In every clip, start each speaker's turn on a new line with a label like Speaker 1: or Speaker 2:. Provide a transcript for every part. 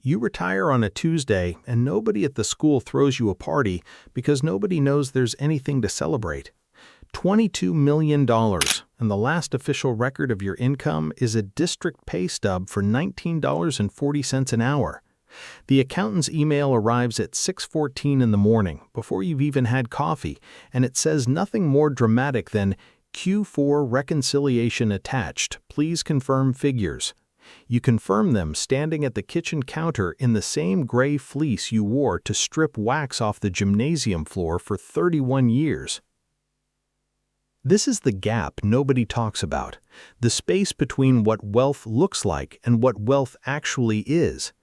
Speaker 1: You retire on a Tuesday and nobody at the school throws you a party because nobody knows there's anything to celebrate. $22 million, and the last official record of your income is a district pay stub for $19.40 an hour. The accountant's email arrives at 6:14 in the morning, before you've even had coffee, and it says nothing more dramatic than Q4 reconciliation attached, please confirm figures. You confirm them standing at the kitchen counter in the same gray fleece you wore to strip wax off the gymnasium floor for 31 years. This is the gap nobody talks about, the space between what wealth looks like and what wealth actually is.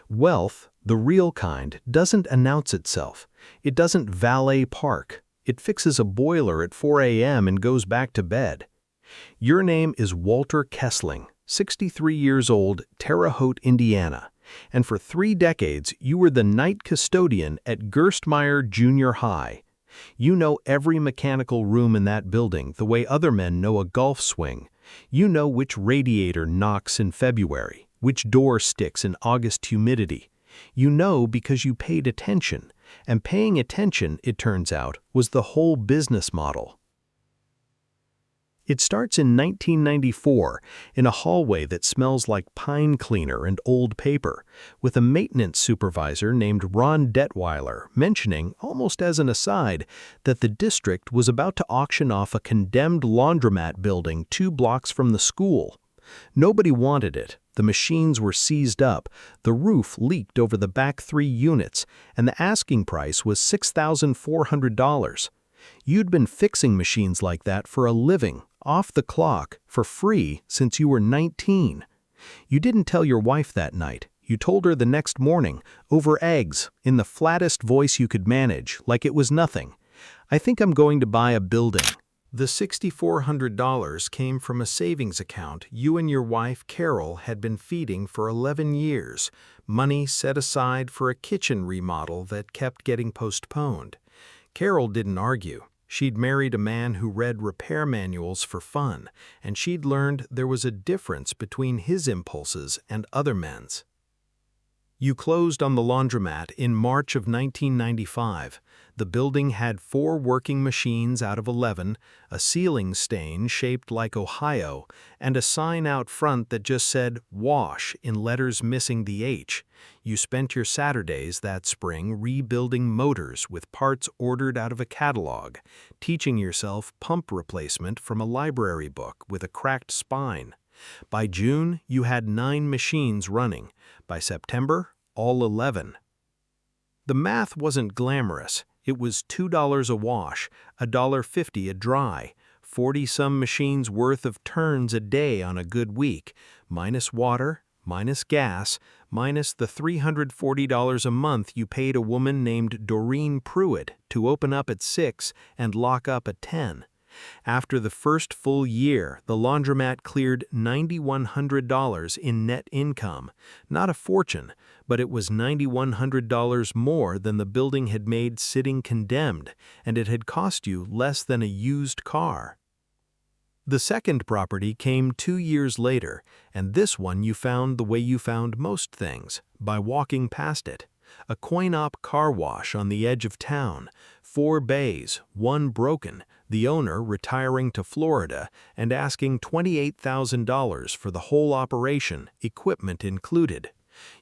Speaker 1: Wealth, the real kind, doesn't announce itself. It doesn't valet park. It fixes a boiler at 4 a.m. and goes back to bed. Your name is Walter Kessling, 63 years old, Terre Haute, Indiana, and for 3 decades you were the night custodian at Gerstmeyer Junior High. You know every mechanical room in that building the way other men know a golf swing. You know which radiator knocks in February, which door sticks in August humidity. You know because you paid attention, and paying attention, it turns out, was the whole business model. It starts in 1994 in a hallway that smells like pine cleaner and old paper, with a maintenance supervisor named Ron Detweiler mentioning, almost as an aside, that the district was about to auction off a condemned laundromat building 2 blocks from the school. Nobody wanted it. The machines were seized up, the roof leaked over the back 3 units, and the asking price was $6,400. You'd been fixing machines like that for a living, off the clock, for free, since you were 19. You didn't tell your wife that night. You told her the next morning, over eggs, in the flattest voice you could manage, like it was nothing. I think I'm going to buy a building. The $6,400 came from a savings account you and your wife, Carol, had been feeding for 11 years, money set aside for a kitchen remodel that kept getting postponed. Carol didn't argue. She'd married a man who read repair manuals for fun, and she'd learned there was a difference between his impulses and other men's. You closed on the laundromat in March of 1995. The building had 4 working machines out of 11, a ceiling stain shaped like Ohio, and a sign out front that just said "Wash" in letters missing the H. You spent your Saturdays that spring rebuilding motors with parts ordered out of a catalog, teaching yourself pump replacement from a library book with a cracked spine. By June, you had 9 machines running. By September, all 11. The math wasn't glamorous. It was $2 a wash, $1.50 a dry, 40-some machines worth of turns a day on a good week, minus water, minus gas, minus the $340 a month you paid a woman named Doreen Pruitt to open up at 6 and lock up at 10. After the first full year, the laundromat cleared $9,100 in net income. Not a fortune, but it was $9,100 more than the building had made sitting condemned, and it had cost you less than a used car. The second property came 2 years later, and this one you found the way you found most things, by walking past it. A coin-op car wash on the edge of town, 4 bays, 1 broken, the owner retiring to Florida and asking $28,000 for the whole operation, equipment included.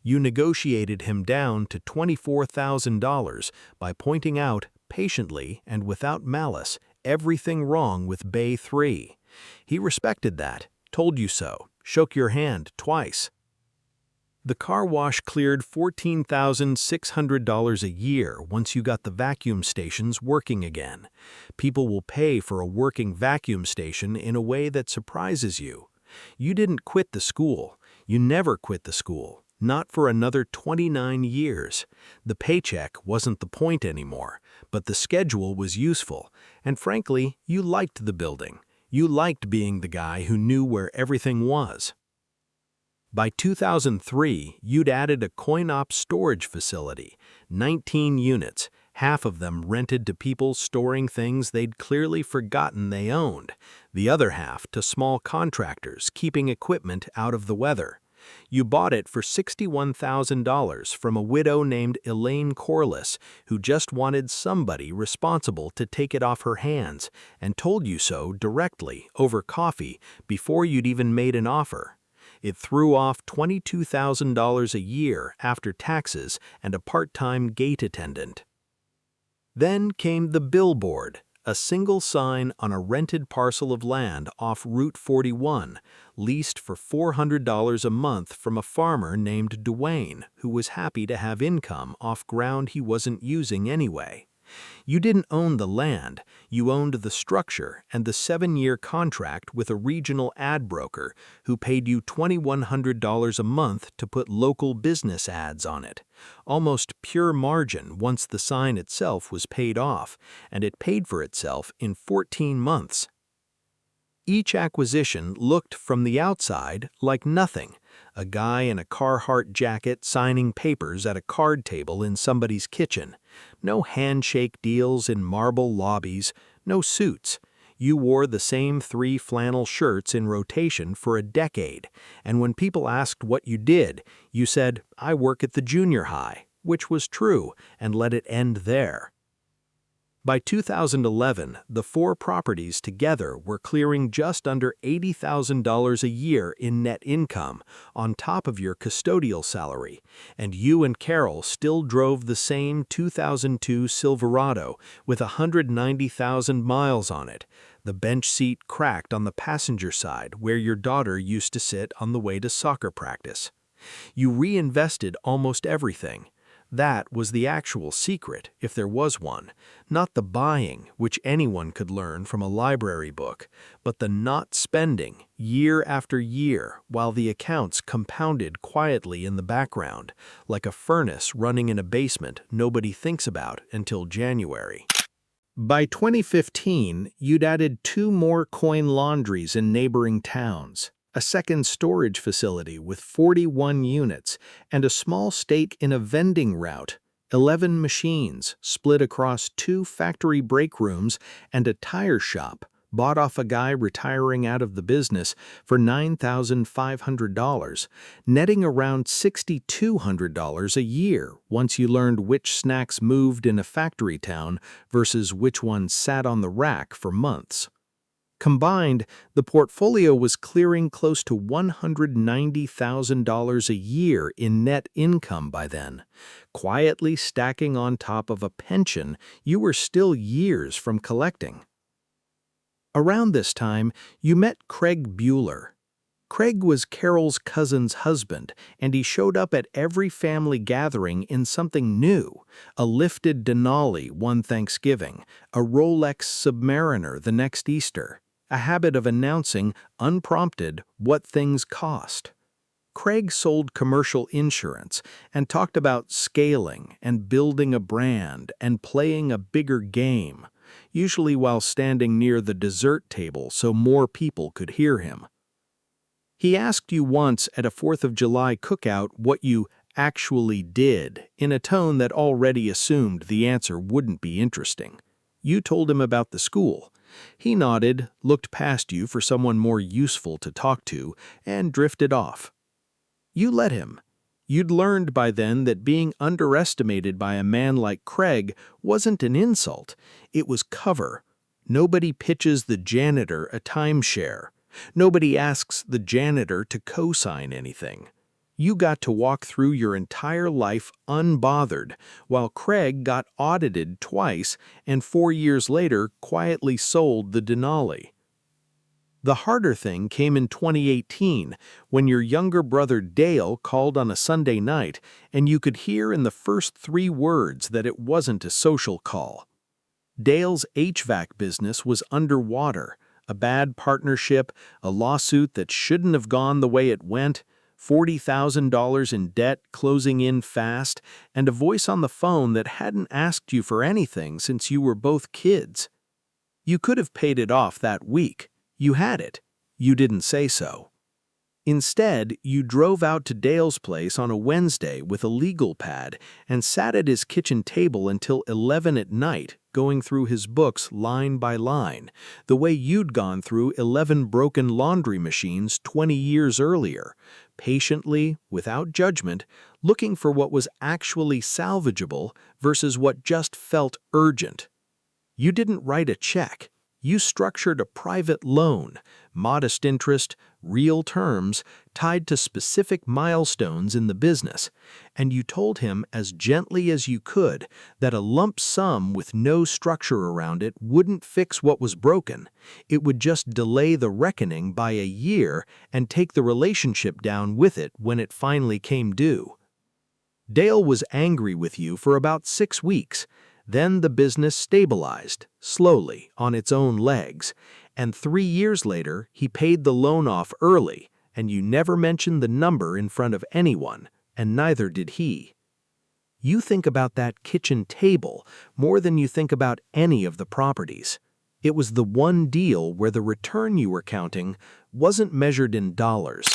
Speaker 1: You negotiated him down to $24,000 by pointing out, patiently and without malice, everything wrong with Bay 3. He respected that, told you so, shook your hand twice. The car wash cleared $14,600 a year once you got the vacuum stations working again. People will pay for a working vacuum station in a way that surprises you. You didn't quit the school. You never quit the school. Not for another 29 years. The paycheck wasn't the point anymore, but the schedule was useful, and frankly, you liked the building. You liked being the guy who knew where everything was. By 2003, you'd added a coin-op storage facility, 19 units, half of them rented to people storing things they'd clearly forgotten they owned, the other half to small contractors keeping equipment out of the weather. You bought it for $61,000 from a widow named Elaine Corliss, who just wanted somebody responsible to take it off her hands, and told you so directly over coffee before you'd even made an offer. It threw off $22,000 a year after taxes and a part-time gate attendant. Then came the billboard, a single sign on a rented parcel of land off Route 41, leased for $400 a month from a farmer named Dwayne, who was happy to have income off ground he wasn't using anyway. You didn't own the land, you owned the structure and the 7-year contract with a regional ad broker who paid you $2,100 a month to put local business ads on it. Almost pure margin once the sign itself was paid off, and it paid for itself in 14 months. Each acquisition looked from the outside like nothing. A guy in a Carhartt jacket signing papers at a card table in somebody's kitchen. No handshake deals in marble lobbies, no suits. You wore the same 3 flannel shirts in rotation for a decade, and when people asked what you did, you said, "I work at the junior high," which was true, and let it end there. By 2011, the 4 properties together were clearing just under $80,000 a year in net income on top of your custodial salary, and you and Carol still drove the same 2002 Silverado with 190,000 miles on it, the bench seat cracked on the passenger side where your daughter used to sit on the way to soccer practice. You reinvested almost everything. That was the actual secret, if there was one, not the buying, which anyone could learn from a library book, but the not spending, year after year, while the accounts compounded quietly in the background, like a furnace running in a basement nobody thinks about until January. By 2015, you'd added 2 more coin laundries in neighboring towns, a second storage facility with 41 units, and a small stake in a vending route, 11 machines split across 2 factory break rooms and a tire shop bought off a guy retiring out of the business for $9,500, netting around $6,200 a year once you learned which snacks moved in a factory town versus which ones sat on the rack for months. Combined, the portfolio was clearing close to $190,000 a year in net income by then, quietly stacking on top of a pension you were still years from collecting. Around this time, you met Craig Bueller. Craig was Carol's cousin's husband, and he showed up at every family gathering in something new, a lifted Denali one Thanksgiving, a Rolex Submariner the next Easter, a habit of announcing, unprompted, what things cost. Craig sold commercial insurance and talked about scaling and building a brand and playing a bigger game, usually while standing near the dessert table so more people could hear him. He asked you once at a 4th of July cookout what you actually did, in a tone that already assumed the answer wouldn't be interesting. You told him about the school. He nodded, looked past you for someone more useful to talk to, and drifted off. You let him. You'd learned by then that being underestimated by a man like Craig wasn't an insult, it was cover. Nobody pitches the janitor a timeshare. Nobody asks the janitor to co-sign anything. You got to walk through your entire life unbothered, while Craig got audited twice and 4 years later quietly sold the Denali. The harder thing came in 2018 when your younger brother Dale called on a Sunday night and you could hear in the first 3 words that it wasn't a social call. Dale's HVAC business was underwater, a bad partnership, a lawsuit that shouldn't have gone the way it went, $40,000 in debt closing in fast, and a voice on the phone that hadn't asked you for anything since you were both kids. You could have paid it off that week. You had it. You didn't say so. Instead, you drove out to Dale's place on a Wednesday with a legal pad and sat at his kitchen table until 11 at night, going through his books line by line, the way you'd gone through 11 broken laundry machines 20 years earlier, patiently, without judgment, looking for what was actually salvageable versus what just felt urgent. You didn't write a check. You structured a private loan, modest interest, real terms, tied to specific milestones in the business, and you told him as gently as you could that a lump sum with no structure around it wouldn't fix what was broken. It would just delay the reckoning by a year and take the relationship down with it when it finally came due. Dale was angry with you for about 6 weeks. Then the business stabilized, slowly, on its own legs, and 3 years later he paid the loan off early, and you never mentioned the number in front of anyone, and neither did he. You think about that kitchen table more than you think about any of the properties. It was the one deal where the return you were counting wasn't measured in dollars.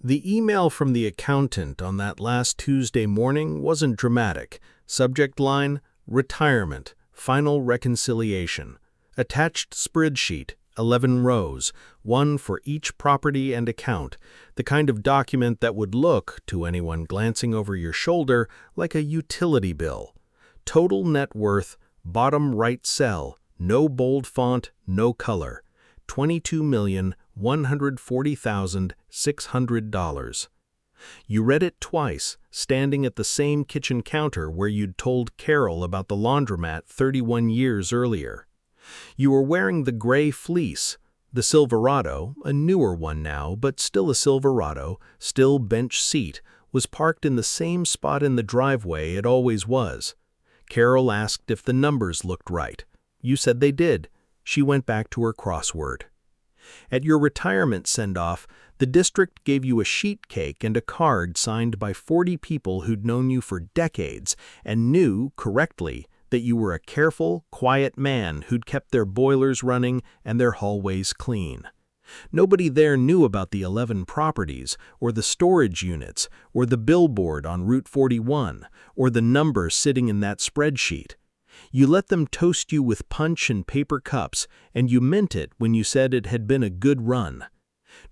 Speaker 1: The email from the accountant on that last Tuesday morning wasn't dramatic. Subject line: Retirement, Final Reconciliation. Attached spreadsheet, 11 rows, one for each property and account, the kind of document that would look, to anyone glancing over your shoulder, like a utility bill. Total net worth, bottom right cell, no bold font, no color, $22,140,600. You read it twice, standing at the same kitchen counter where you'd told Carol about the laundromat 31 years earlier. You were wearing the gray fleece. The Silverado, a newer one now, but still a Silverado, still bench seat, was parked in the same spot in the driveway it always was. Carol asked if the numbers looked right. You said they did. She went back to her crossword. At your retirement send-off, the district gave you a sheet cake and a card signed by 40 people who'd known you for decades and knew, correctly, that you were a careful, quiet man who'd kept their boilers running and their hallways clean. Nobody there knew about the 11 properties, or the storage units, or the billboard on Route 41, or the number sitting in that spreadsheet. You let them toast you with punch and paper cups, and you meant it when you said it had been a good run.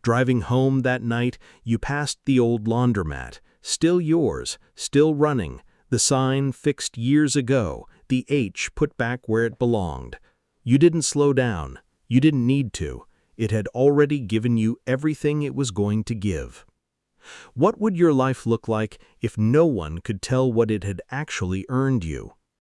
Speaker 1: Driving home that night, you passed the old laundromat, still yours, still running, the sign fixed years ago, the H put back where it belonged. You didn't slow down. You didn't need to. It had already given you everything it was going to give. What would your life look like if no one could tell what it had actually earned you?